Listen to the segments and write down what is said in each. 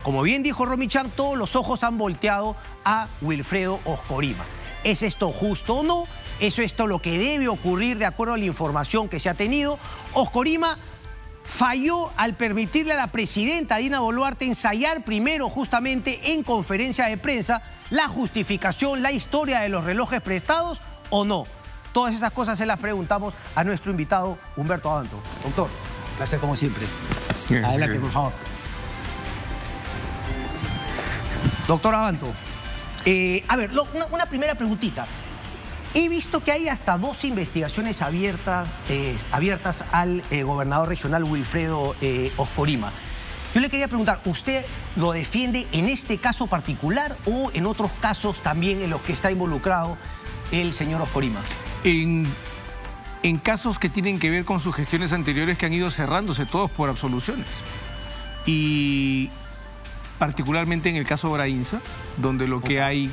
Como bien dijo Romichan, todos los ojos han volteado a Wilfredo Oscorima. ¿Es esto justo o no? ¿Es esto lo que debe ocurrir de acuerdo a la información que se ha tenido? Oscorima falló al permitirle a la presidenta Dina Boluarte ensayar primero justamente en conferencia de prensa la justificación, la historia de los relojes prestados o no. Todas esas cosas se las preguntamos a nuestro invitado Humberto Abanto. Doctor, placer como siempre. Adelante, por favor. Doctor Abanto, a ver, una primera preguntita. He visto que hay hasta 2 investigaciones abiertas al gobernador regional Wilfredo Oscorima. Yo le quería preguntar, ¿usted lo defiende en este caso particular o en otros casos también en los que está involucrado el señor Oscorima? En casos que tienen que ver con sus gestiones anteriores que han ido cerrándose todos por absoluciones. Y particularmente en el caso Obrainsa, donde lo que hay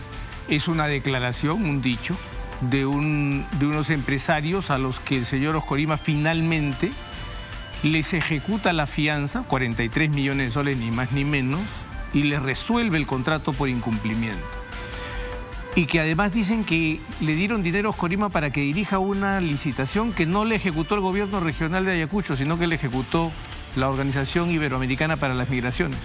es una declaración, un dicho, de unos empresarios a los que el señor Oscorima finalmente les ejecuta la fianza, 43 millones de soles ni más ni menos, y les resuelve el contrato por incumplimiento. Y que además dicen que le dieron dinero a Oscorima para que dirija una licitación que no le ejecutó el gobierno regional de Ayacucho, sino que le ejecutó la Organización Iberoamericana para las Migraciones.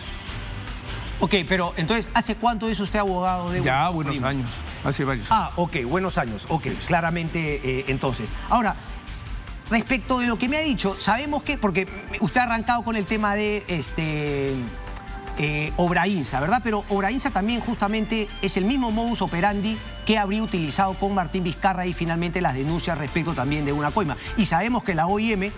Ok, pero entonces, ¿hace cuánto es usted abogado de Ya, buenos años, hace varios años. Ah, ok, buenos años, ok, sí. Claramente entonces. Ahora, respecto de lo que me ha dicho, sabemos que, porque usted ha arrancado con el tema de Obrainsa, ¿verdad? Pero Obrainsa también justamente es el mismo modus operandi que habría utilizado con Martín Vizcarra y finalmente las denuncias respecto también de una coima. Y sabemos que la OIM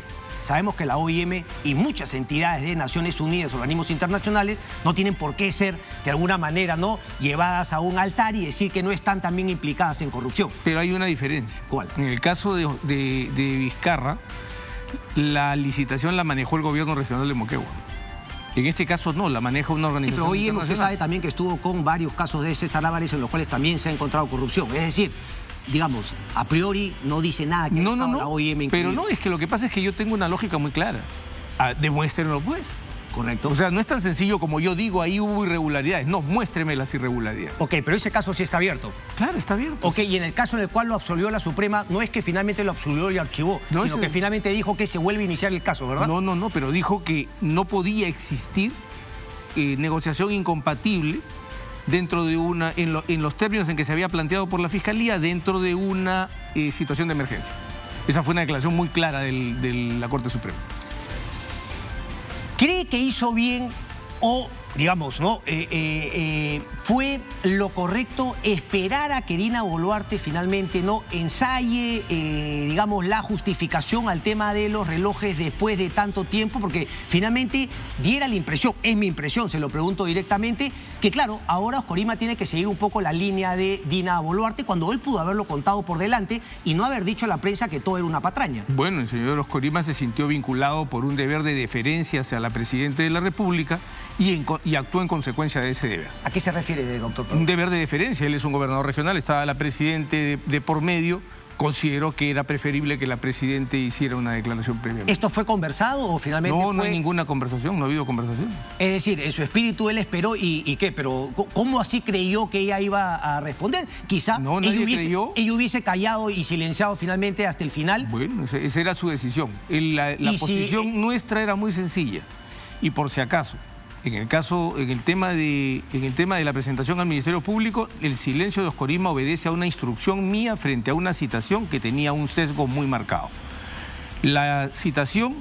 y muchas entidades de Naciones Unidas, organismos internacionales, no tienen por qué ser, de alguna manera, ¿no?, llevadas a un altar y decir que no están también implicadas en corrupción. Pero hay una diferencia. ¿Cuál? En el caso de Vizcarra, la licitación la manejó el gobierno regional de Moquegua. En este caso no, la maneja una organización internacional. Pero usted sabe también que estuvo con varios casos de César Álvarez en los cuales también se ha encontrado corrupción. Es decir, digamos, a priori no dice nada que la OIM incluida. Pero no, es que lo que pasa es que yo tengo una lógica muy clara. Demuéstrenlo, pues. Correcto. O sea, no es tan sencillo como yo digo, ahí hubo irregularidades. No, muéstreme las irregularidades. Ok, pero ese caso sí está abierto. Claro, está abierto. Ok, y en el caso en el cual lo absolvió la Suprema, no es que finalmente lo absolvió y archivó, sino que finalmente dijo que se vuelve a iniciar el caso, ¿verdad? No, pero dijo que no podía existir negociación incompatible dentro de en los términos en que se había planteado por la Fiscalía, dentro de una situación de emergencia. Esa fue una declaración muy clara de la Corte Suprema. ¿Cree que hizo bien o, digamos, ¿no? fue lo correcto esperar a que Dina Boluarte finalmente no ensaye, digamos, la justificación al tema de los relojes después de tanto tiempo? Porque finalmente diera la impresión, es mi impresión, se lo pregunto directamente, que claro, ahora Oscorima tiene que seguir un poco la línea de Dina Boluarte cuando él pudo haberlo contado por delante y no haber dicho a la prensa que todo era una patraña. Bueno, el señor Oscorima se sintió vinculado por un deber de deferencia hacia la Presidenta de la República y actuó en consecuencia de ese deber. ¿A qué se refiere, doctor? Un deber de deferencia. Él es un gobernador regional, estaba la Presidenta de por medio. Consideró que era preferible que la Presidenta hiciera una declaración previa. ¿Esto fue conversado o finalmente no hay ninguna conversación, no ha habido conversaciones. Es decir, en su espíritu él esperó y ¿qué? Pero ¿cómo así creyó que ella iba a responder? Quizá ella hubiese callado y silenciado finalmente hasta el final. Bueno, esa era su decisión. La posición nuestra era muy sencilla. Y por si acaso, en el tema de la presentación al Ministerio Público, el silencio de Oscorima obedece a una instrucción mía frente a una citación que tenía un sesgo muy marcado. La citación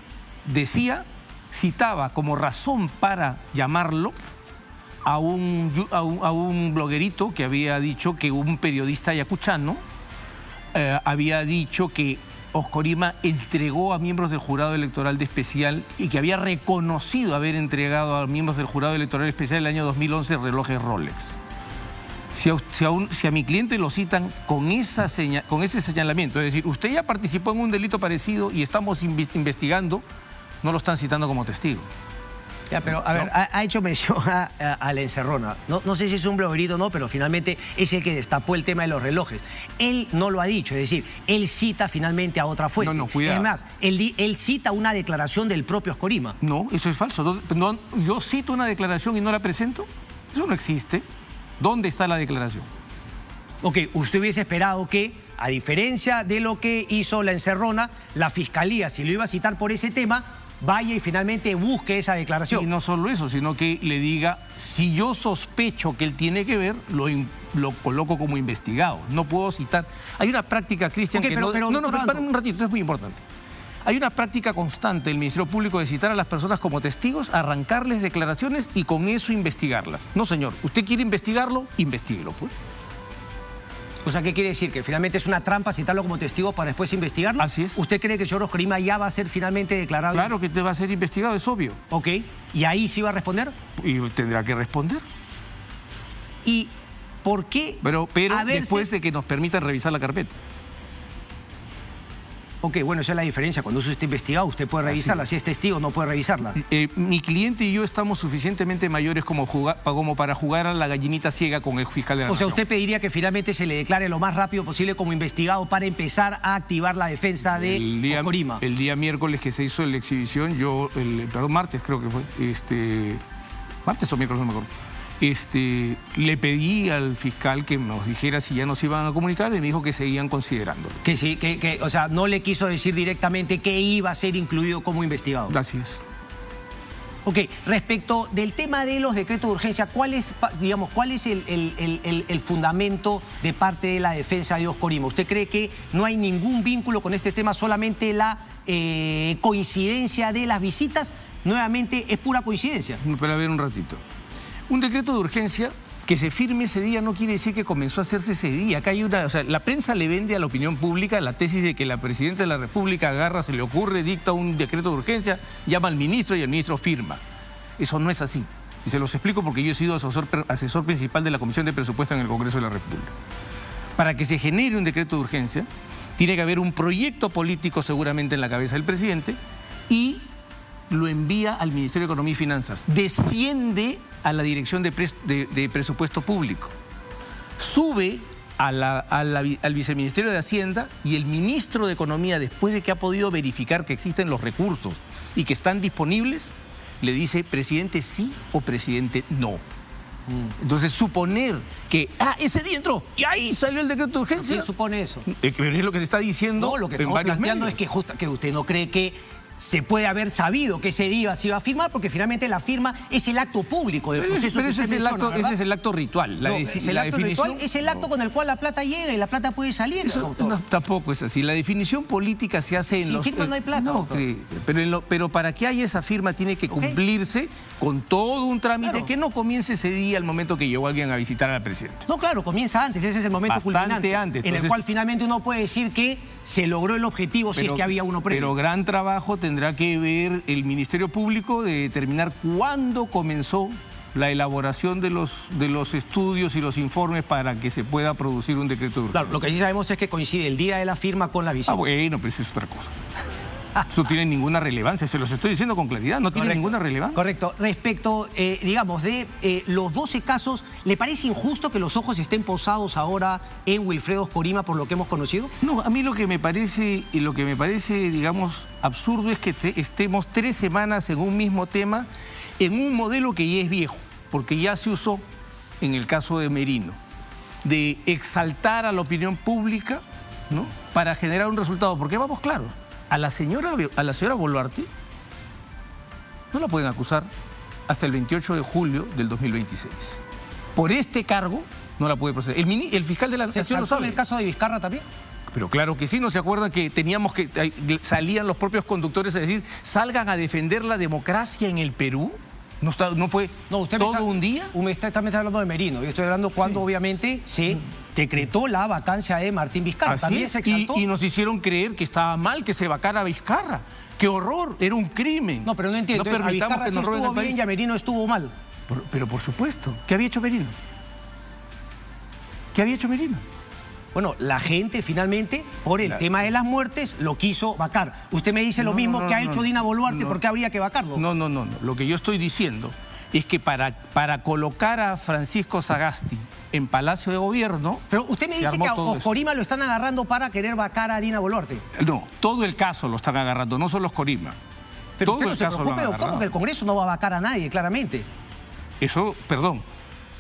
citaba como razón para llamarlo a un bloguerito que había dicho que un periodista ayacuchano había dicho que Oscorima entregó a miembros del jurado electoral de especial y que había reconocido haber entregado a miembros del jurado electoral especial en el año 2011 relojes Rolex. Si a mi cliente lo citan con ese señalamiento, es decir, usted ya participó en un delito parecido y estamos investigando, no lo están citando como testigo. Ya, pero a ver, ha hecho mención a la encerrona. No sé si es un bloguerito o no, pero finalmente es el que destapó el tema de los relojes. Él no lo ha dicho, es decir, él cita finalmente a otra fuente. No, cuidado. Es más, él cita una declaración del propio Oscorima. No, eso es falso. Yo cito una declaración y no la presento. Eso no existe. ¿Dónde está la declaración? Ok, usted hubiese esperado que, a diferencia de lo que hizo la encerrona, la Fiscalía, si lo iba a citar por ese tema, vaya y finalmente busque esa declaración. Y no solo eso, sino que le diga, si yo sospecho que él tiene que ver, lo coloco como investigado. No puedo citar. Hay una práctica, Cristian, que no... No, paren un ratito, esto es muy importante. Hay una práctica constante del Ministerio Público de citar a las personas como testigos, arrancarles declaraciones y con eso investigarlas. No, señor, usted quiere investigarlo, investíguelo, pues. O sea, ¿qué quiere decir? ¿Que finalmente es una trampa citarlo como testigo para después investigarlo? Así es. ¿Usted cree que el señor Oscorima ya va a ser finalmente declarado? Claro que te va a ser investigado, es obvio. Ok. ¿Y ahí sí va a responder? Y tendrá que responder. ¿Y por qué? Pero después de que nos permitan revisar la carpeta. Ok, bueno, esa es la diferencia. Cuando usted está investigado, usted puede revisarla. Si es testigo, no puede revisarla. Mi cliente y yo estamos suficientemente mayores como para jugar a la gallinita ciega con el fiscal de la Nación. O sea, usted pediría que finalmente se le declare lo más rápido posible como investigado para empezar a activar la defensa de Oscorima. El día miércoles que se hizo la exhibición, martes creo que fue, martes o miércoles, no me acuerdo. Le pedí al fiscal que nos dijera si ya nos iban a comunicar y me dijo que seguían considerándolo. Que sí, o sea, no le quiso decir directamente que iba a ser incluido como investigado. Así es. Ok, respecto del tema de los decretos de urgencia, ¿cuál es el fundamento de parte de la defensa de Oscorima? ¿Usted cree que no hay ningún vínculo con este tema, solamente la coincidencia de las visitas? Nuevamente, es pura coincidencia. Pero a ver un ratito. Un decreto de urgencia que se firme ese día no quiere decir que comenzó a hacerse ese día. Acá hay la prensa le vende a la opinión pública la tesis de que la presidenta de la República agarra, se le ocurre, dicta un decreto de urgencia, llama al ministro y el ministro firma. Eso no es así. Y se los explico porque yo he sido asesor principal de la Comisión de Presupuesto en el Congreso de la República. Para que se genere un decreto de urgencia, tiene que haber un proyecto político seguramente en la cabeza del presidente y lo envía al Ministerio de Economía y Finanzas. Desciende a la Dirección de Presupuesto Público. Sube al Viceministerio de Hacienda y el Ministro de Economía, después de que ha podido verificar que existen los recursos y que están disponibles, le dice, presidente sí o presidente no. Entonces, suponer que, ese día entró y ahí salió el decreto de urgencia. ¿Quién supone eso? Pero es lo que se está diciendo. No, lo que estamos planteando es que usted no cree que se puede haber sabido que ese día se iba a firmar, porque finalmente la firma es el acto público del proceso. Pero ese es el acto ritual. El acto ritual es el acto con el cual la plata llega y la plata puede salir. No, tampoco es así. La definición política se hace en los... Sin firma no hay plata, doctor. Pero para que haya esa firma tiene que cumplirse con todo un trámite que no comience ese día al momento que llegó alguien a visitar al presidente. No, claro, comienza antes. Ese es el momento culminante. Antes. En el cual finalmente uno puede decir que se logró el objetivo si es que había uno previo. Pero gran trabajo tendrá que ver el Ministerio Público de determinar cuándo comenzó la elaboración de los estudios y los informes para que se pueda producir un decreto de urgencia. Claro, lo que sí sabemos es que coincide el día de la firma con la visita. Bueno, pero eso es otra cosa. Eso no tiene ninguna relevancia, se los estoy diciendo con claridad, no tiene ninguna relevancia. Correcto. Respecto, digamos, de los 12 casos, ¿le parece injusto que los ojos estén posados ahora en Wilfredo Oscorima por lo que hemos conocido? No, a mí lo que me parece, digamos, absurdo es que estemos 3 semanas en un mismo tema, en un modelo que ya es viejo, porque ya se usó en el caso de Merino, de exaltar a la opinión pública, ¿no?, para generar un resultado, porque vamos claros. A la señora Boluarte no la pueden acusar hasta el 28 de julio del 2026. Por este cargo no la puede proceder. El fiscal de la Nación lo sabe. ¿En el caso de Vizcarra también? Pero claro que sí, ¿no se acuerdan que salían los propios conductores a decir, salgan a defender la democracia en el Perú? ¿No fue todo un día? Usted está hablando de Merino. Yo estoy hablando cuando obviamente se decretó la vacancia de Martín Vizcarra. También se exaltó. Y nos hicieron creer que estaba mal que se vacara a Vizcarra. ¡Qué horror! Era un crimen. No, pero no entiendo. No permitamos que nos roben el país. Bien y a Merino estuvo mal. Pero por supuesto. ¿Qué había hecho Merino? ¿Qué había hecho Merino? Bueno, la gente finalmente, por el tema de las muertes, lo quiso vacar. Usted me dice lo mismo que ha hecho Dina Boluarte, ¿por qué habría que vacarlo? No. Lo que yo estoy diciendo es que para colocar a Francisco Sagasti en Palacio de Gobierno... Pero usted me dice que a Oscorima lo están agarrando para querer vacar a Dina Boluarte. No, todo el caso lo están agarrando, no solo Oscorima. Pero todo usted no se preocupe, doctor, porque el Congreso no va a vacar a nadie, claramente. Eso, perdón.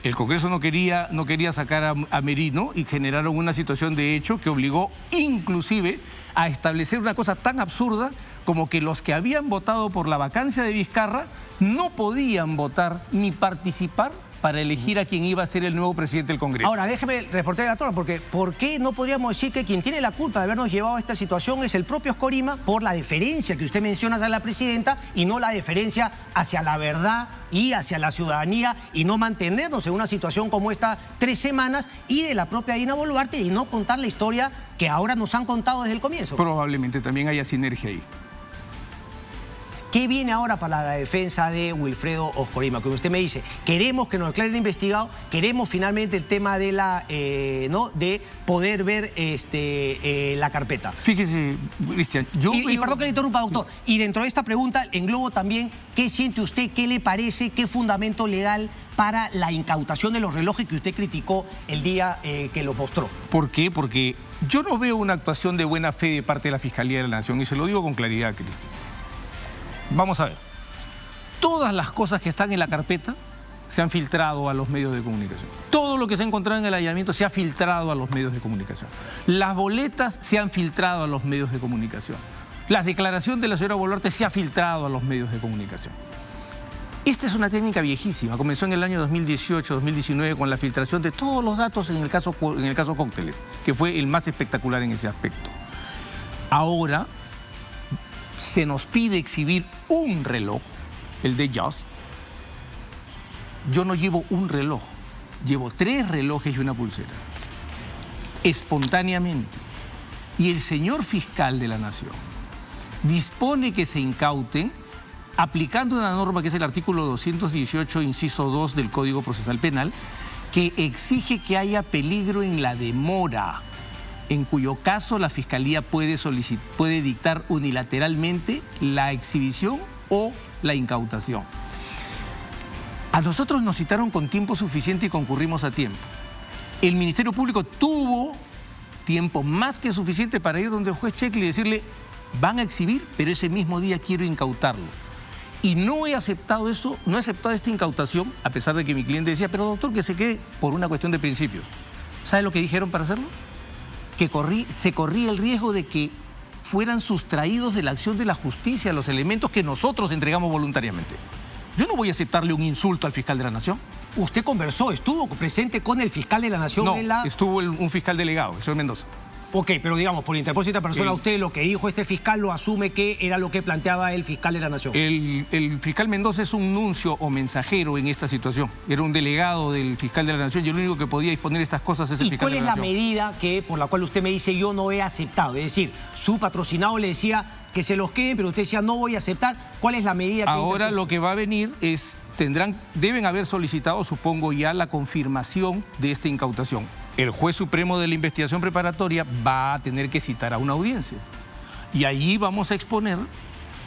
El Congreso no quería sacar a Merino y generaron una situación de hecho que obligó inclusive a establecer una cosa tan absurda como que los que habían votado por la vacancia de Vizcarra no podían votar ni participar para elegir a quien iba a ser el nuevo presidente del Congreso. Ahora, déjeme reportar la torre, porque ¿por qué no podríamos decir que quien tiene la culpa de habernos llevado a esta situación es el propio Oscorima por la deferencia que usted menciona hacia la presidenta y no la deferencia hacia la verdad y hacia la ciudadanía y no mantenernos en una situación como esta 3 semanas y de la propia Dina Boluarte y no contar la historia que ahora nos han contado desde el comienzo? Probablemente también haya sinergia ahí. ¿Qué viene ahora para la defensa de Wilfredo Oscorima? Como usted me dice, queremos que nos declaren investigado, queremos finalmente el tema de la de poder ver la carpeta. Fíjese, Cristian, y perdón que le interrumpa, doctor. Y dentro de esta pregunta englobo también, ¿qué siente usted, qué le parece, qué fundamento legal para la incautación de los relojes que usted criticó el día que lo mostró? ¿Por qué? Porque yo no veo una actuación de buena fe de parte de la Fiscalía de la Nación, y se lo digo con claridad, Cristian. Vamos a ver, todas las cosas que están en la carpeta se han filtrado a los medios de comunicación. Todo lo que se ha encontrado en el allanamiento se ha filtrado a los medios de comunicación. Las boletas se han filtrado a los medios de comunicación. La declaración de la señora Boluarte se ha filtrado a los medios de comunicación. Esta es una técnica viejísima, comenzó en el año 2018-2019 con la filtración de todos los datos en el caso Cócteles, que fue el más espectacular en ese aspecto. Ahora se nos pide exhibir un reloj, el de Just. Yo no llevo un reloj, llevo 3 relojes y una pulsera. Espontáneamente. Y el señor fiscal de la Nación dispone que se incauten aplicando una norma que es el artículo 218, inciso 2 del Código Procesal Penal, que exige que haya peligro en la demora, en cuyo caso la Fiscalía puede dictar unilateralmente la exhibición o la incautación. A nosotros nos citaron con tiempo suficiente y concurrimos a tiempo. El Ministerio Público tuvo tiempo más que suficiente para ir donde el juez Checli y decirle, van a exhibir, pero ese mismo día quiero incautarlo. Y no he aceptado eso, no he aceptado esta incautación, a pesar de que mi cliente decía, pero doctor, que se quede por una cuestión de principios. ¿Sabe lo que dijeron para hacerlo? Que se corría el riesgo de que fueran sustraídos de la acción de la justicia los elementos que nosotros entregamos voluntariamente. Yo no voy a aceptarle un insulto al fiscal de la Nación. ¿Usted conversó, estuvo presente con el fiscal de la Nación? No, estuvo un fiscal delegado, el señor Mendoza. Ok, pero digamos, por interpósita persona, usted lo que dijo este fiscal lo asume que era lo que planteaba el fiscal de la Nación. El fiscal Mendoza es un nuncio o mensajero en esta situación. Era un delegado del fiscal de la Nación y el único que podía disponer estas cosas es el fiscal de la Nación. ¿Y cuál es la medida por la cual usted me dice yo no he aceptado? Es decir, su patrocinado le decía que se los queden, pero usted decía no voy a aceptar. ¿Cuál es la medida que ahora lo que va a venir es, deben haber solicitado, supongo ya, la confirmación de esta incautación. El juez supremo de la investigación preparatoria va a tener que citar a una audiencia. Y allí vamos a exponer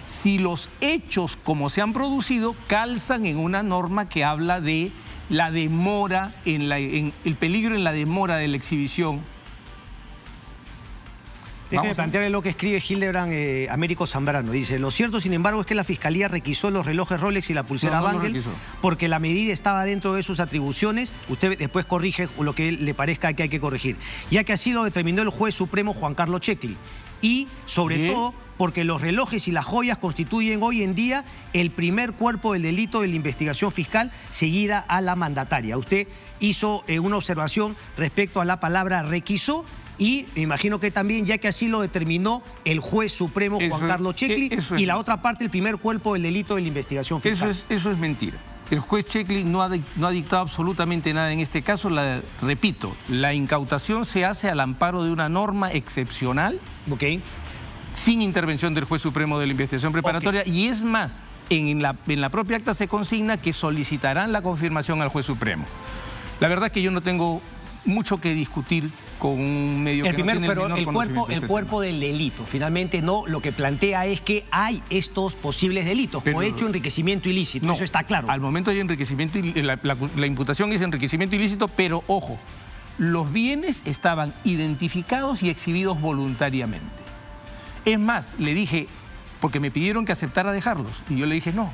si los hechos como se han producido calzan en una norma que habla de la demora, en el peligro en la demora de la exhibición. Déjeme plantearle lo que escribe Hildebrand Américo Zambrano. Dice, lo cierto, sin embargo, es que la Fiscalía requisó los relojes Rolex y la pulsera Bangle porque la medida estaba dentro de sus atribuciones. Usted después corrige lo que le parezca que hay que corregir. Ya que así lo determinó el juez supremo Juan Carlos Checli. Y, sobre todo, porque los relojes y las joyas constituyen hoy en día el primer cuerpo del delito de la investigación fiscal seguida a la mandataria. Usted hizo una observación respecto a la palabra requisó. Y me imagino que también, ya que así lo determinó el juez supremo Juan Carlos Checli, y la otra parte, el primer cuerpo del delito de la investigación fiscal. Eso es mentira. El juez Checli no ha dictado absolutamente nada en este caso. Repito, la incautación se hace al amparo de una norma excepcional, sin intervención del juez supremo de la investigación preparatoria. Y es más, en la propia acta se consigna que solicitarán la confirmación al juez supremo. La verdad es que yo no tengo mucho que discutir con un medio que no tiene el menor conocimiento de ese cuerpo del delito, finalmente no, lo que plantea es que hay estos posibles delitos, cohecho, enriquecimiento ilícito, eso está claro. Al momento hay enriquecimiento, la imputación es enriquecimiento ilícito, pero ojo, los bienes estaban identificados y exhibidos voluntariamente. Es más, le dije, porque me pidieron que aceptara dejarlos, y yo le dije no.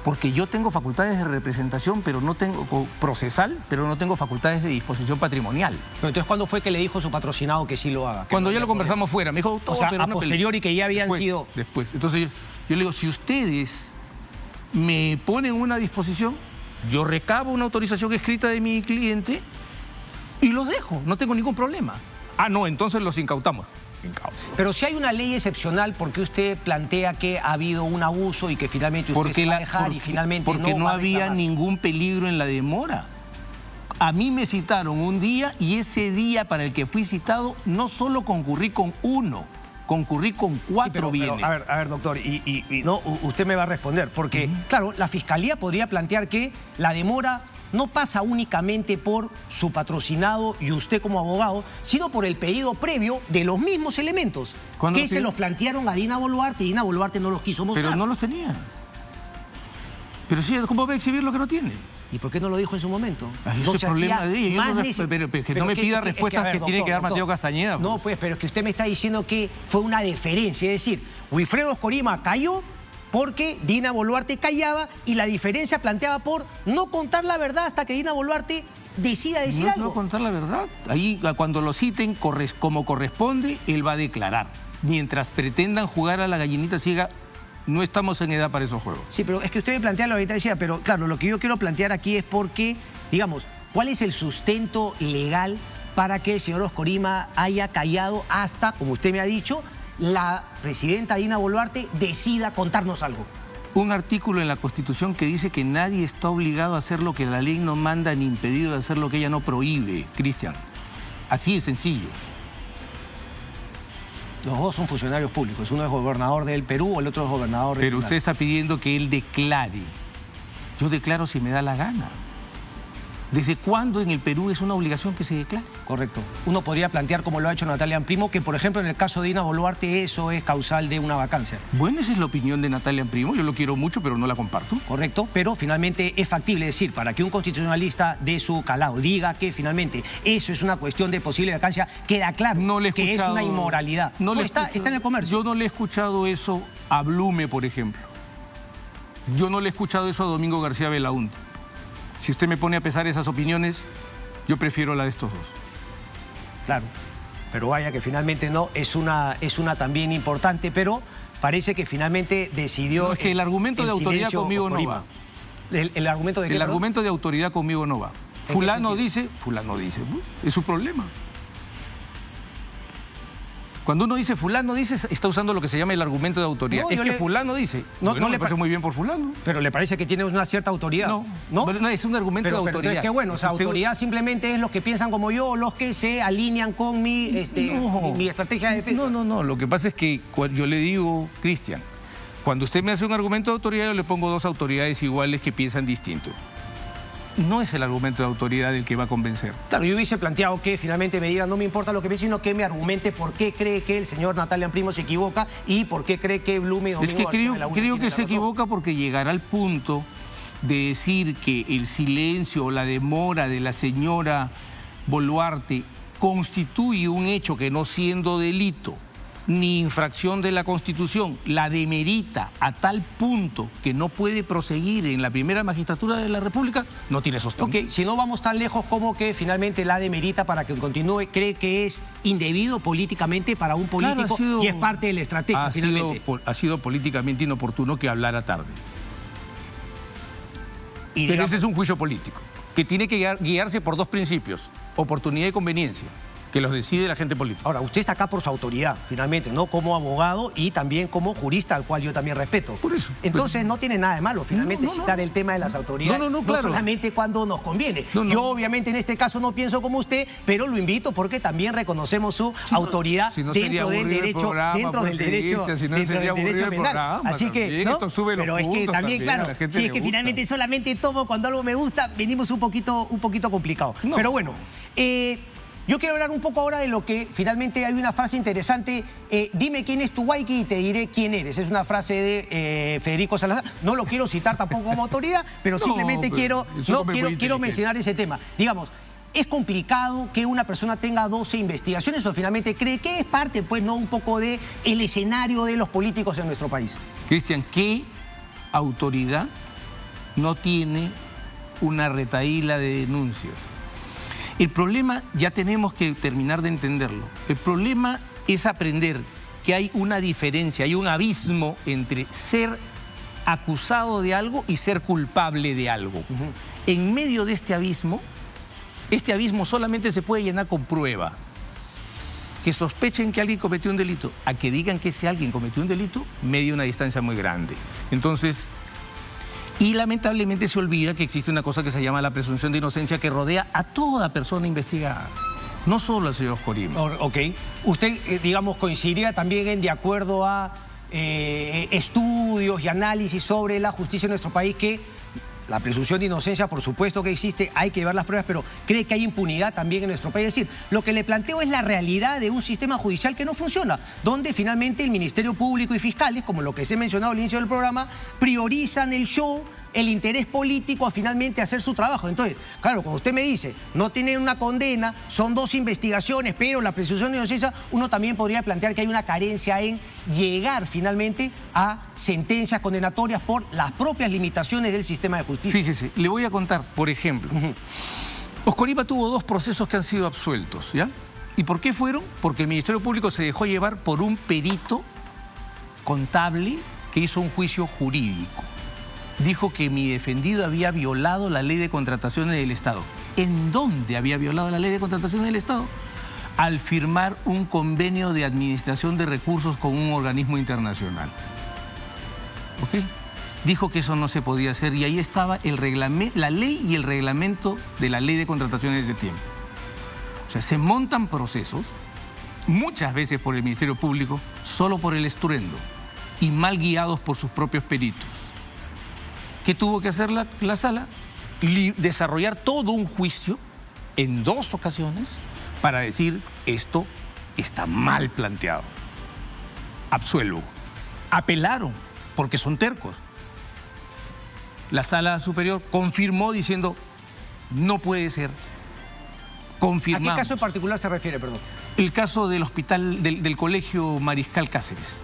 Porque yo tengo facultades de representación, pero no tengo procesal, pero no tengo facultades de disposición patrimonial. Pero entonces, ¿cuándo fue que le dijo su patrocinado que sí lo haga? Cuando ya lo conversamos fuera, me dijo todo, o sea, pero a no posteriori que ya habían sido... Después. Entonces yo le digo, si ustedes me ponen una disposición, yo recabo una autorización escrita de mi cliente y los dejo, no tengo ningún problema. Ah, no, entonces los incautamos. Pero si hay una ley excepcional, ¿por qué usted plantea que ha habido un abuso y que finalmente usted se va a dejar y finalmente porque no había ningún peligro en la demora? A mí me citaron un día y ese día para el que fui citado no solo concurrí con uno, concurrí con 4 bienes. Pero, a ver, doctor, no, usted me va a responder, porque, claro, la Fiscalía podría plantear que la demora no pasa únicamente por su patrocinado y usted como abogado, sino por el pedido previo de los mismos elementos que se los plantearon a Dina Boluarte y Dina Boluarte no los quiso mostrar. Pero no los tenía. Pero sí, ¿cómo va a exhibir lo que no tiene? ¿Y por qué no lo dijo en su momento? Ese es el problema de ella. Pero que no me pida respuestas que tiene que dar Mateo Castañeda. No, pues, pero es que usted me está diciendo que fue una deferencia. Es decir, Wilfredo Oscorima cayó porque Dina Boluarte callaba y la diferencia planteaba por no contar la verdad hasta que Dina Boluarte decida decir algo. No contar la verdad. Ahí, cuando lo citen como corresponde, él va a declarar. Mientras pretendan jugar a la gallinita ciega, no estamos en edad para esos juegos. Sí, pero es que usted me plantea la gallinita ciega, pero claro, lo que yo quiero plantear aquí es porque, digamos, ¿cuál es el sustento legal para que el señor Oscorima haya callado hasta, como usted me ha dicho, la presidenta Dina Boluarte decida contarnos algo? Un artículo en la Constitución que dice que nadie está obligado a hacer lo que la ley no manda ni impedido de hacer lo que ella no prohíbe, Cristian. Así de sencillo. Los dos son funcionarios públicos. Uno es gobernador del Perú, el otro es gobernador regional. Pero usted está pidiendo que él declare. Yo declaro si me da la gana. ¿Desde cuándo en el Perú es una obligación que se declare? Correcto. Uno podría plantear, como lo ha hecho Natalia Amprimo, que por ejemplo en el caso de Dina Boluarte eso es causal de una vacancia. Bueno, esa es la opinión de Natalia Amprimo. Yo lo quiero mucho, pero no la comparto. Correcto, pero finalmente es factible decir, para que un constitucionalista de su calado diga que finalmente eso es una cuestión de posible vacancia, queda claro que es una inmoralidad. Está en el comercio. Yo no le he escuchado eso a Blume, por ejemplo. Yo no le he escuchado eso a Domingo García Belaúnde. Si usted me pone a pesar esas opiniones, yo prefiero la de estos dos. Claro, pero vaya que finalmente no, es una también importante, pero parece que finalmente decidió... No, es que el argumento de autoridad conmigo no va. ¿El argumento de qué? El argumento de autoridad conmigo no va. Fulano dice, pues, es su problema. Cuando uno dice fulano dice, está usando lo que se llama el argumento de autoridad. Es que fulano dice, no le parece muy bien por fulano. Pero le parece que tiene una cierta autoridad. No, es un argumento de autoridad. Pero es que bueno, o sea, autoridad simplemente es los que piensan como yo o los que se alinean con mi estrategia de defensa. No, lo que pasa es que yo le digo, Cristian, cuando usted me hace un argumento de autoridad, yo le pongo 2 autoridades iguales que piensan distinto. No es el argumento de autoridad el que va a convencer. Claro, yo hubiese planteado que finalmente me diga no me importa lo que piense, sino que me argumente por qué cree que el señor Natalia Amprimo se equivoca y por qué cree que Blume y Domingo creo que se equivoca porque llegará al punto de decir que el silencio o la demora de la señora Boluarte constituye un hecho que, no siendo delito ni infracción de la Constitución, la demerita a tal punto que no puede proseguir en la primera magistratura de la República, no tiene sostén. Ok, si no vamos tan lejos como que finalmente la demerita para que continúe, cree que es indebido políticamente para un político, claro, y es parte de la estrategia finalmente. Ha sido políticamente inoportuno que hablara tarde. Pero ese es un juicio político, que tiene que guiarse por 2 principios, oportunidad y conveniencia, que los decide la gente política. Ahora, usted está acá por su autoridad, finalmente, ¿no? Como abogado y también como jurista, al cual yo también respeto. Por eso. Entonces, no tiene nada de malo, finalmente, citar el tema de las autoridades. No solamente cuando nos conviene. Yo, obviamente, en este caso no pienso como usted, pero lo invito porque también reconocemos su autoridad dentro del derecho penal. Así que, ¿no? Pero es que también, claro, si es que finalmente solamente tomo cuando algo me gusta, venimos un poquito complicado. Pero bueno, Yo quiero hablar un poco ahora de lo que finalmente hay una frase interesante. Dime quién es tu Waiki y te diré quién eres. Es una frase de Federico Salazar. No lo quiero citar tampoco como autoridad, pero simplemente quiero mencionar ese tema. Digamos, ¿es complicado que una persona tenga 12 investigaciones o finalmente cree que es parte, pues, no un poco del escenario de los políticos en nuestro país? Cristian, ¿qué autoridad no tiene una retahíla de denuncias? El problema, ya tenemos que terminar de entenderlo, el problema es aprender que hay una diferencia, hay un abismo entre ser acusado de algo y ser culpable de algo. En medio de este abismo solamente se puede llenar con prueba. Que sospechen que alguien cometió un delito, a que digan que ese alguien cometió un delito, media una distancia muy grande. Entonces, y lamentablemente se olvida que existe una cosa que se llama la presunción de inocencia que rodea a toda persona investigada, no solo al señor Oscorima. Ok. Usted, digamos, coincidiría también de acuerdo a estudios y análisis sobre la justicia en nuestro país que la presunción de inocencia, por supuesto que existe, hay que llevar las pruebas, pero cree que hay impunidad también en nuestro país. Es decir, lo que le planteo es la realidad de un sistema judicial que no funciona, donde finalmente el Ministerio Público y fiscales, como lo que se ha mencionado al inicio del programa, priorizan el show, el interés político a finalmente hacer su trabajo. Entonces, claro, cuando usted me dice, no tienen una condena, son 2 investigaciones, pero la presunción de inocencia, uno también podría plantear que hay una carencia en llegar finalmente a sentencias condenatorias por las propias limitaciones del sistema de justicia. Fíjese, le voy a contar, por ejemplo, Oscorima tuvo 2 procesos que han sido absueltos, ¿ya? ¿Y por qué fueron? Porque el Ministerio Público se dejó llevar por un perito contable que hizo un juicio jurídico. Dijo que mi defendido había violado la ley de contrataciones del Estado. ¿En dónde había violado la ley de contrataciones del Estado? Al firmar un convenio de administración de recursos con un organismo internacional. ¿Ok? Dijo que eso no se podía hacer y ahí estaba la ley y el reglamento de la ley de contrataciones de tiempo. O sea, se montan procesos, muchas veces por el Ministerio Público, solo por el estruendo y mal guiados por sus propios peritos. ¿Qué tuvo que hacer la sala? Desarrollar todo un juicio en 2 ocasiones para decir esto está mal planteado. Absuelvo. Apelaron porque son tercos. La sala superior confirmó diciendo no puede ser. Confirmamos. ¿A qué caso en particular se refiere, perdón? El caso del hospital, del Colegio Mariscal Cáceres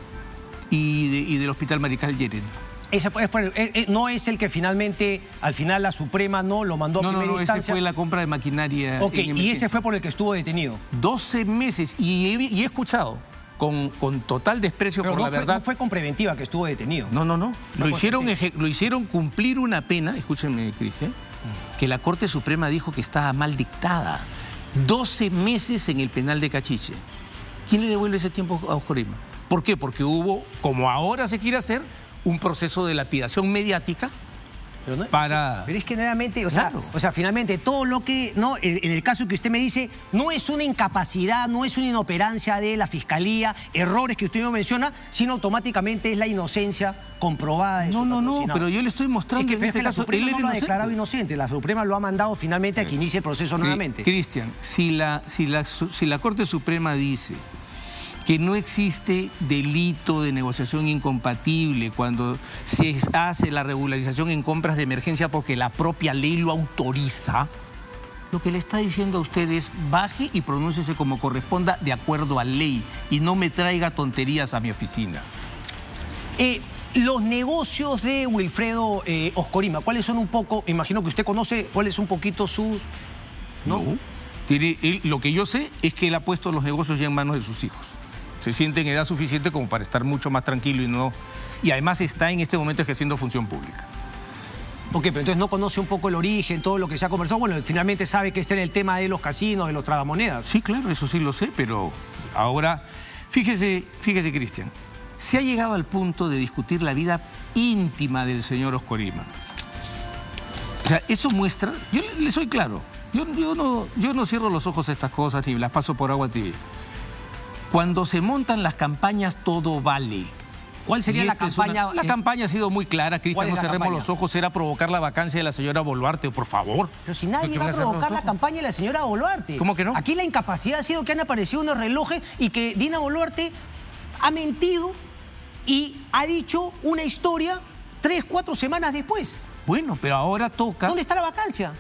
y del Hospital Mariscal Llerena. No es el que finalmente, al final la Suprema no lo mandó a primera instancia. Ese fue la compra de maquinaria. Ok, y ese fue por el que estuvo detenido. 12 meses, y he escuchado con total desprecio por la verdad. No fue con preventiva que estuvo detenido. No. Lo hicieron cumplir una pena, escúchenme, Cristian, que la Corte Suprema dijo que estaba mal dictada. 12 meses en el penal de Cachiche. ¿Quién le devuelve ese tiempo a Oscorima? ¿Por qué? Porque hubo, como ahora se quiere hacer, un proceso de lapidación mediática para... Pero es que nuevamente, Claro. o sea, finalmente todo lo que, ¿no? En el caso que usted me dice, no es una incapacidad, no es una inoperancia de la Fiscalía, errores que usted no menciona, sino automáticamente es la inocencia comprobada de No, pero yo le estoy mostrando es que, en este la caso, Suprema él no era lo ha inocente. declarado inocente, la Suprema lo ha mandado finalmente a que inicie el proceso nuevamente. Cristian, si la Corte Suprema dice que no existe delito de negociación incompatible cuando se hace la regularización en compras de emergencia porque la propia ley lo autoriza, lo que le está diciendo a usted es baje y pronúnciese como corresponda de acuerdo a ley y no me traiga tonterías a mi oficina. Los negocios de Wilfredo Oscorima, ¿cuáles son un poco, imagino que usted conoce, cuáles son un poquito sus... No. Lo que yo sé es que él ha puesto los negocios ya en manos de sus hijos. Se siente en edad suficiente como para estar mucho más tranquilo y además está en este momento ejerciendo función pública. Ok, pero entonces no conoce un poco el origen, todo lo que se ha conversado. Bueno, finalmente sabe que está en el tema de los casinos, de los tragamonedas. Sí, claro, eso sí lo sé, pero ahora, fíjese, Cristian, se ha llegado al punto de discutir la vida íntima del señor Oscorima. O sea, eso muestra, yo le soy claro, yo no cierro los ojos a estas cosas ni las paso por agua tibia. Cuando se montan las campañas todo vale. ¿Cuál sería la campaña? La campaña ha sido muy clara, Cristian, no cerremos los ojos, era provocar la vacancia de la señora Boluarte, por favor. Pero si nadie va a provocar la campaña de la señora Boluarte. ¿Cómo que no? Aquí la incapacidad ha sido que han aparecido unos relojes y que Dina Boluarte ha mentido y ha dicho una historia 3, 4 semanas después. Bueno, pero ahora toca... ¿Dónde está la vacancia?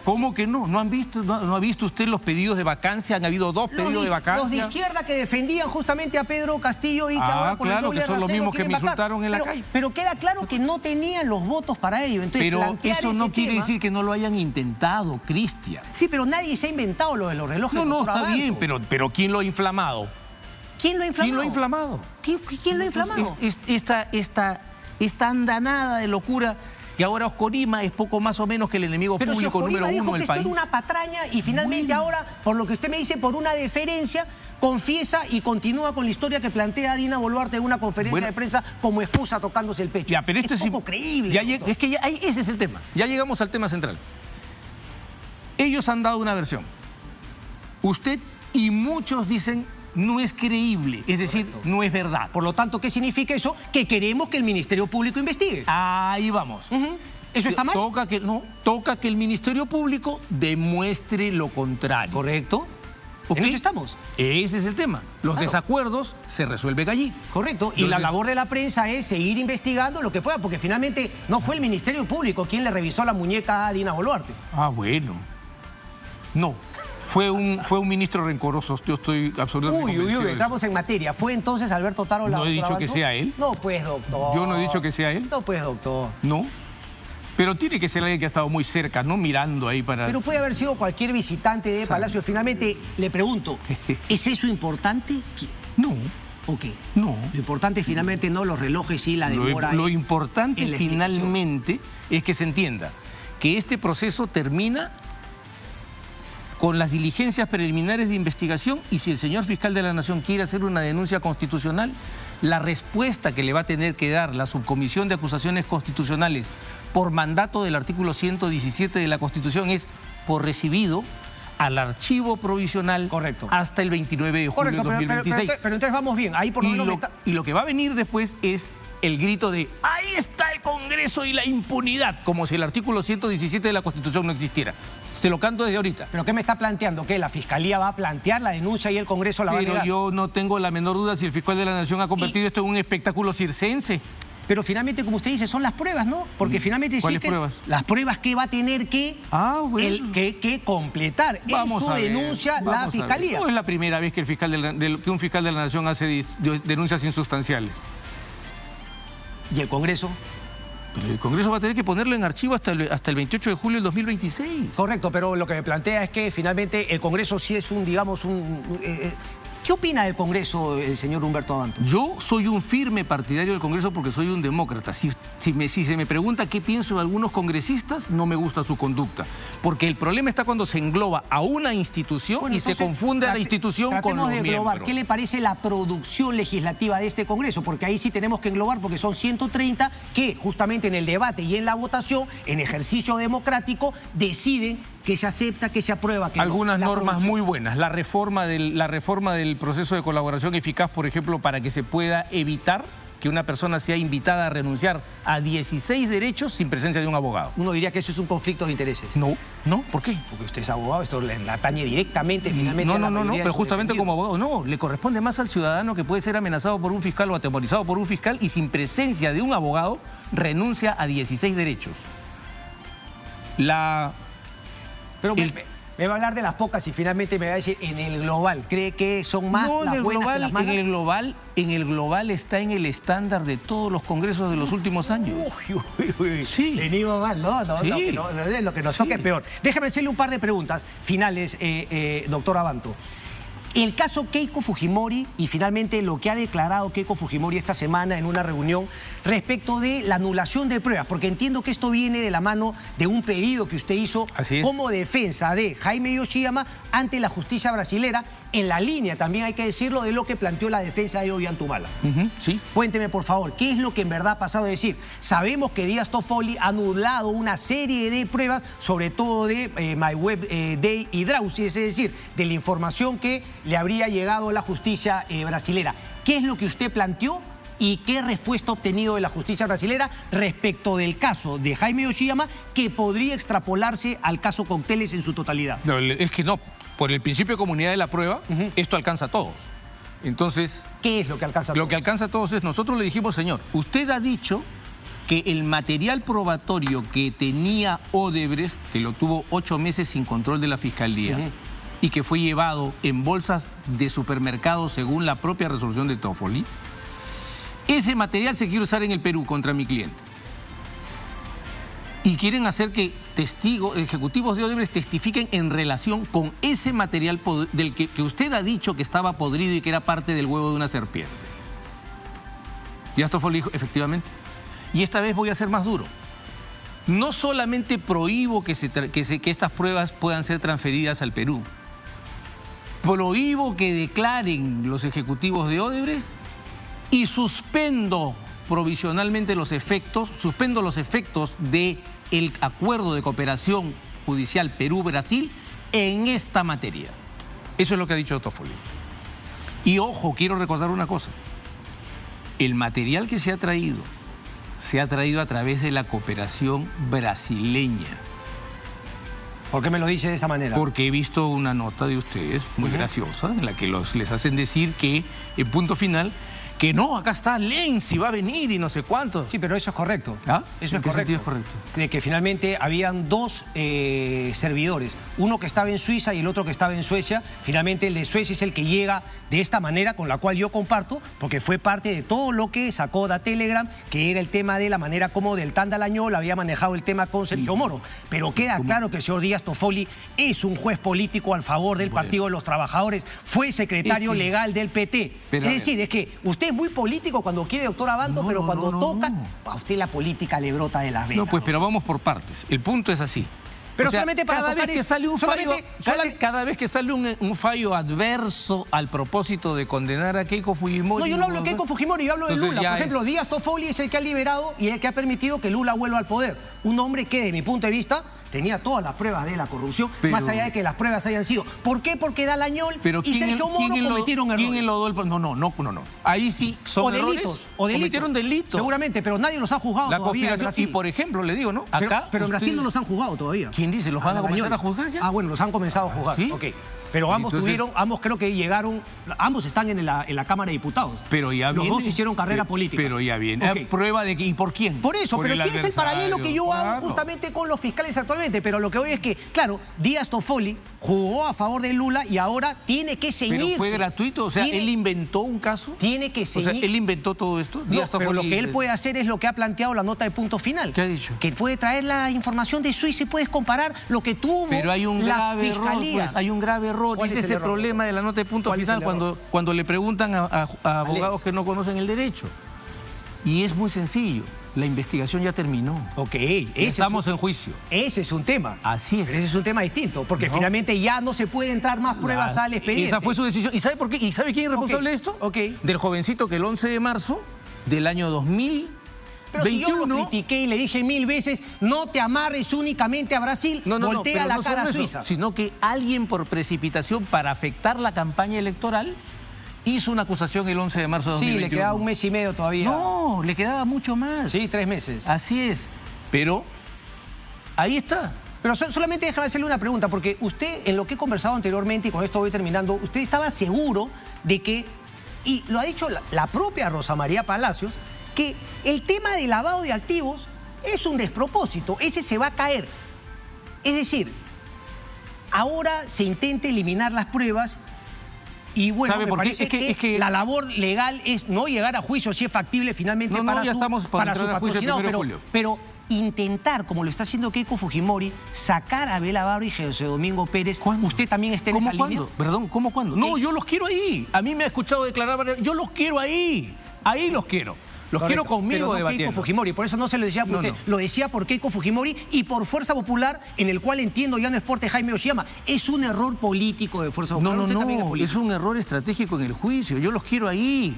¿Cómo que no? ¿No ha visto usted los pedidos de vacancia? Han habido 2 pedidos de vacancia. Los de izquierda que defendían justamente a Pedro Castillo y que ahora por claro, el que son los mismos que me insultaron en la calle. Pero queda claro que no tenían los votos para ello. Entonces, pero eso no quiere decir que no lo hayan intentado, Cristian. Sí, pero nadie se ha inventado lo de los relojes. No, está bien, pero ¿quién lo ha inflamado? ¿Quién lo ha inflamado? ¿Quién lo ha inflamado? ¿Quién lo ha inflamado? Esta andanada de locura... Y ahora Oscorima es poco más o menos que el enemigo público número 1 del país. Pero esto era una patraña y finalmente ahora, por lo que usted me dice, por una deferencia, confiesa y continúa con la historia que plantea Dina Boluarte en una conferencia de prensa como excusa tocándose el pecho. Ya, pero esto es poco creíble. Es que ese es el tema. Ya llegamos al tema central. Ellos han dado una versión. Usted y muchos dicen... no es creíble, es decir, no es verdad. Por lo tanto, ¿qué significa eso? Que queremos que el Ministerio Público investigue. Ahí vamos. ¿Eso está mal? Toca que el Ministerio Público demuestre lo contrario. ¿Correcto? ¿En eso estamos? Ese es el tema. Los desacuerdos se resuelven allí. Correcto. Y la labor de la prensa es seguir investigando lo que pueda, porque finalmente no fue el Ministerio Público quien le revisó la muñeca a Dina Boluarte. Ah, bueno. No. Fue un ministro rencoroso, yo estoy absolutamente convencido de eso. Entramos en materia. ¿Fue entonces Alberto Otárola? No he dicho que sea él. No, pues, doctor. Yo no he dicho que sea él. No, pues, doctor. No. Pero tiene que ser alguien que ha estado muy cerca, no mirando ahí para... Pero puede haber sido cualquier visitante de Palacio. Finalmente, le pregunto, ¿es eso importante? No. ¿O qué? No. Lo importante finalmente no los relojes y la demora. Lo importante finalmente es que se entienda que este proceso termina con las diligencias preliminares de investigación y si el señor fiscal de la Nación quiere hacer una denuncia constitucional, la respuesta que le va a tener que dar la Subcomisión de Acusaciones Constitucionales por mandato del artículo 117 de la Constitución es por recibido al archivo provisional hasta el 29 de julio de 2026. Pero entonces vamos bien, ahí por lo menos... Y lo que va a venir después es el grito de ahí está el Congreso y la impunidad, como si el artículo 117 de la Constitución no existiera. Se lo canto desde ahorita. ¿Pero qué me está planteando? ¿Que la Fiscalía va a plantear la denuncia y el Congreso la va a negar? Pero yo no tengo la menor duda si el fiscal de la Nación ha convertido esto en un espectáculo circense. Pero finalmente, como usted dice, son las pruebas, ¿no? Porque finalmente ¿Cuáles pruebas? Las pruebas que va a tener que, que completar. Eso denuncia la Fiscalía. No es la primera vez que un fiscal de la Nación hace denuncias insustanciales. ¿Y el Congreso? Pero el Congreso va a tener que ponerlo en archivo hasta el 28 de julio del 2026. Correcto, pero lo que me plantea es que finalmente el Congreso sí es ¿qué opina del Congreso el señor Humberto Abanto? Yo soy un firme partidario del Congreso porque soy un demócrata. Si se me pregunta qué pienso de algunos congresistas, no me gusta su conducta. Porque el problema está cuando se engloba a una institución y se confunde a la institución con los miembros. ¿Qué le parece la producción legislativa de este Congreso? Porque ahí sí tenemos que englobar porque son 130 que justamente en el debate y en la votación, en ejercicio democrático, deciden que se acepta, que se aprueba. Que algunas normas muy buenas. La reforma del proceso de colaboración eficaz, por ejemplo, para que se pueda evitar que una persona sea invitada a renunciar a 16 derechos sin presencia de un abogado. Uno diría que eso es un conflicto de intereses. No, ¿por qué? Porque usted es abogado, esto le atañe directamente, finalmente. No, pero justamente como abogado, no, le corresponde más al ciudadano que puede ser amenazado por un fiscal o atemorizado por un fiscal y sin presencia de un abogado renuncia a 16 derechos. Pero me va a hablar de las pocas y finalmente me va a decir en el global. ¿Cree que son más las buenas que las malas? En el global está en el estándar de todos los congresos de los últimos años. Sí. Venimos mal, ¿no? Lo que nos toque es peor. Déjame hacerle un par de preguntas finales, doctor Abanto. El caso Keiko Fujimori y finalmente lo que ha declarado Keiko Fujimori esta semana en una reunión respecto de la anulación de pruebas, porque entiendo que esto viene de la mano de un pedido que usted hizo como defensa de Jaime Yoshiyama ante la justicia brasilera, en la línea también hay que decirlo de lo que planteó la defensa de Ollanthumala. Sí. Cuénteme por favor, ¿qué es lo que en verdad ha pasado? Es decir, sabemos que Díaz Toffoli ha anulado una serie de pruebas, sobre todo de MyWeb Day y Drauzi, es decir, de la información que le habría llegado a la justicia brasilera. ¿Qué es lo que usted planteó y qué respuesta ha obtenido de la justicia brasilera respecto del caso de Jaime Yoshiyama, que podría extrapolarse al caso Cocteles en su totalidad. No, es que no, por el principio de comunidad de la prueba, esto alcanza a todos. Entonces, ¿qué es lo que alcanza a todos? Lo que alcanza a todos es, nosotros le dijimos, señor, usted ha dicho que el material probatorio que tenía Odebrecht, que lo tuvo 8 meses sin control de la Fiscalía, y que fue llevado en bolsas de supermercado según la propia resolución de Toffoli, ese material se quiere usar en el Perú contra mi cliente. Y quieren hacer que testigos, ejecutivos de Odebrecht testifiquen en relación con ese material del que usted ha dicho que estaba podrido y que era parte del huevo de una serpiente. Díaz Toffoli dijo, efectivamente. Y esta vez voy a ser más duro. No solamente prohíbo que estas pruebas puedan ser transferidas al Perú, prohíbo que declaren los ejecutivos de Odebrecht y suspendo provisionalmente los efectos, del acuerdo de cooperación judicial Perú-Brasil en esta materia. Eso es lo que ha dicho Toffoli. Y ojo, quiero recordar una cosa. El material que se ha traído a través de la cooperación brasileña. ¿Por qué me lo dice de esa manera? Porque he visto una nota de ustedes muy graciosa en la que les hacen decir que, en punto final, que no, acá está Lenzi, va a venir y no sé cuánto. Sí, pero eso es correcto. ¿Ah? Eso ¿En qué sentido es correcto? De que finalmente habían dos servidores, uno que estaba en Suiza y el otro que estaba en Suecia. Finalmente el de Suecia es el que llega de esta manera, con la cual yo comparto, porque fue parte de todo lo que sacó da Telegram, que era el tema de la manera como del Tandalañol había manejado el tema con Sergio Moro. Pero queda claro que el señor Díaz Toffoli es un juez político al favor del Partido de los Trabajadores, fue secretario legal del PT. Es decir, es que usted es muy político cuando quiere, doctor Abanto, pero cuando toca, a usted la política le brota de las venas. No, pues, pero vamos por partes. El punto es así. Pero o sea, solamente para cada vez que sale un fallo, cada vez que sale un fallo adverso al propósito de condenar a Keiko Fujimori... No, yo no hablo de Keiko Fujimori, yo hablo de Lula. Por ejemplo, Díaz Toffoli es el que ha liberado y el que ha permitido que Lula vuelva al poder. Un hombre que, desde mi punto de vista, tenía todas las pruebas de la corrupción, más allá de que las pruebas hayan sido. ¿Por qué? Porque Dalañol y Sergio Moro cometieron errores. ¿Quién enlodó el...? No. Ahí sí son errores. Cometieron delitos. Seguramente, pero nadie los ha juzgado todavía en Brasil. Y, por ejemplo, le digo, ¿no? Acá pero en Brasil no los han juzgado todavía. ¿Quién dice? ¿Los van a comenzar a juzgar ya? Ah, bueno, los han comenzado a juzgar. ¿Sí? Ok. Pero ambos creo que llegaron, ambos están en la Cámara de Diputados. Pero ya los dos hicieron carrera política. Pero ya viene. Okay. ¿Prueba de ¿y por quién? Por eso, pero sí es el paralelo que yo hago justamente con los fiscales actualmente. Pero lo que hoy es que, claro, Díaz Toffoli jugó a favor de Lula y ahora tiene que ceñirse. ¿Pero fue gratuito? O sea, ¿él inventó un caso? Tiene que ceñirse. O sea, ¿él inventó todo esto? No, pero lo que él puede hacer es lo que ha planteado la nota de punto final. ¿Qué ha dicho? Que puede traer la información de Suiza y puedes comparar lo que tuvo pero hay un la grave Fiscalía. Error, pues, hay un grave error. Ese es el problema de la nota de punto final cuando le preguntan a abogados que no conocen el derecho. Y es muy sencillo. La investigación ya terminó. Ok. Estamos en juicio. Ese es un tema. Así es. Ese es un tema distinto, porque finalmente ya no se puede entrar más pruebas al expediente. Esa fue su decisión. ¿Y sabe por qué? ¿Y sabe quién es responsable de esto? Del jovencito que el 11 de marzo del año 2021... Pero si yo lo critiqué y le dije 1000 veces, no te amarres únicamente a Brasil, voltea la cara a Suiza. Sino que alguien por precipitación para afectar la campaña electoral hizo una acusación el 11 de marzo de 2021. Sí, le quedaba un mes y medio todavía. No, le quedaba mucho más. Sí, 3 meses. Así es. Pero ahí está. Pero solamente déjame hacerle una pregunta, porque usted, en lo que he conversado anteriormente, y con esto voy terminando, usted estaba seguro de que, y lo ha dicho la propia Rosa María Palacios, que el tema de lavado de activos es un despropósito, ese se va a caer. Es decir, ahora se intenta eliminar las pruebas y bueno, me parece que la labor legal es no llegar a juicio si es factible finalmente para su patrocinado, pero intentar, como lo está haciendo Keiko Fujimori, sacar a Abel Avaro y José Domingo Pérez. ¿Cuándo? ¿Usted también está en esa línea? Perdón, ¿cómo cuándo? No, yo los quiero ahí. A mí me ha escuchado declarar, yo los quiero ahí. Ahí los quiero. Los quiero conmigo debatiendo. Keiko Fujimori, por eso no se lo decía por usted, lo decía por Keiko Fujimori y por Fuerza Popular, en el cual entiendo ya no es por Jaime Yoshiyama. Es un error político de Fuerza Popular. No, es un error estratégico en el juicio. Yo los quiero ahí.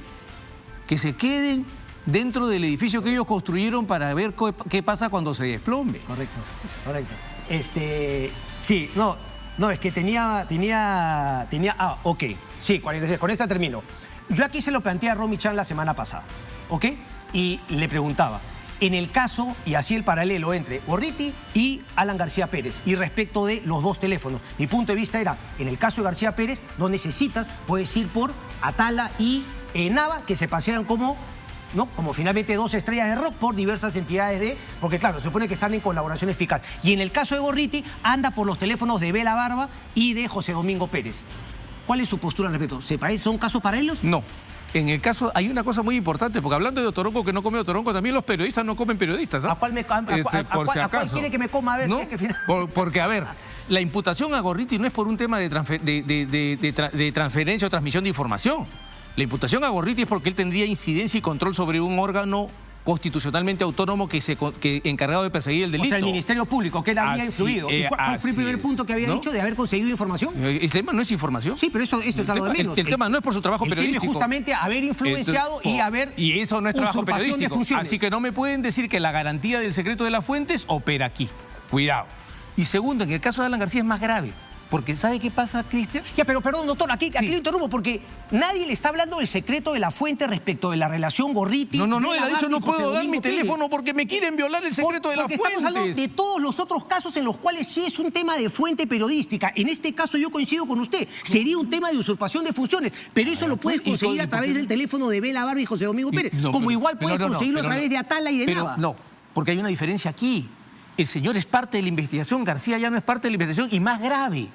Que se queden dentro del edificio que ellos construyeron para ver qué pasa cuando se desplome. Correcto. Sí, no, es que tenía... ok. Sí, 46. Con esta termino. Yo aquí se lo planteé a Romy Chan la semana pasada. ¿ok? Y le preguntaba, en el caso, y así el paralelo entre Gorriti y Alan García Pérez, y respecto de los dos teléfonos, mi punto de vista era, en el caso de García Pérez, no necesitas, puedes ir por Atala y Nava, que se pasean como, ¿no?, como finalmente dos estrellas de rock por diversas entidades porque claro, se supone que están en colaboración eficaz. Y en el caso de Gorriti, anda por los teléfonos de Bela Barba y de José Domingo Pérez. ¿Cuál es su postura al respecto? ¿Son casos paralelos? No. En el caso, hay una cosa muy importante, porque hablando de Otoronco que no come Otoronco, también los periodistas no comen periodistas, ¿ah? ¿A cuál quiere que me coma? A ver, ¿no? si es que Porque, a ver, la imputación a Gorriti no es por un tema de transferencia o transmisión de información. La imputación a Gorriti es porque él tendría incidencia y control sobre un órgano constitucionalmente autónomo que encargado de perseguir el delito. O sea, el Ministerio Público, que él había influido. ¿Y cuál fue el primer punto que había dicho de haber conseguido información? El tema no es información. Sí, pero esto está lo de menos. El tema no es por su trabajo periodístico. Tiene justamente haber influenciado y haber Y eso no es trabajo periodístico. Así que no me pueden decir que la garantía del secreto de las fuentes opera aquí. Cuidado. Y segundo, en el caso de Alan García es más grave. Porque ¿sabe qué pasa, Cristian? Ya, pero perdón, doctor, aquí lo interrumpo porque nadie le está hablando del secreto de la fuente respecto de la relación Gorriti. No, él ha dicho no puedo dar mi teléfono porque me quieren violar el secreto de las fuentes. Estamos hablando de todos los otros casos en los cuales sí es un tema de fuente periodística. En este caso yo coincido con usted. Sería un tema de usurpación de funciones, pero eso lo puedes conseguir a través del teléfono de Bela Barba y José Domingo Pérez. Como igual puedes conseguirlo a través de Atala y de Nava. No, porque hay una diferencia aquí. El señor es parte de la investigación, García ya no es parte de la investigación y más grave.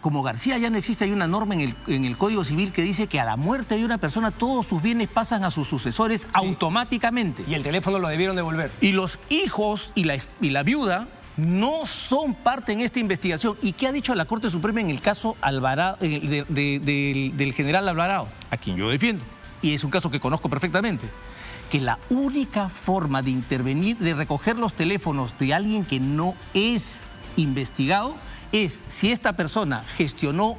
Como García ya no existe, hay una norma en el Código Civil que dice que a la muerte de una persona todos sus bienes pasan a sus sucesores automáticamente. Y el teléfono lo debieron devolver. Y los hijos y la viuda no son parte en esta investigación. ¿Y qué ha dicho la Corte Suprema en el caso Alvarado, del general Alvarado? A quien yo defiendo. Y es un caso que conozco perfectamente. Que la única forma de intervenir, de recoger los teléfonos de alguien que no es investigado, es si esta persona gestionó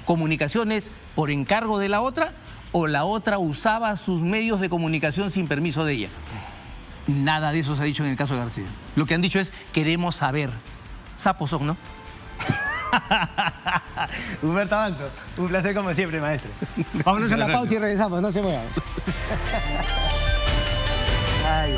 comunicaciones por encargo de la otra o la otra usaba sus medios de comunicación sin permiso de ella. Nada de eso se ha dicho en el caso de García. Lo que han dicho es, queremos saber. Sapos son, ¿no? Humberto Avanzo, un placer como siempre, maestro. Vámonos a la pausa y regresamos, no se muevan. Ay.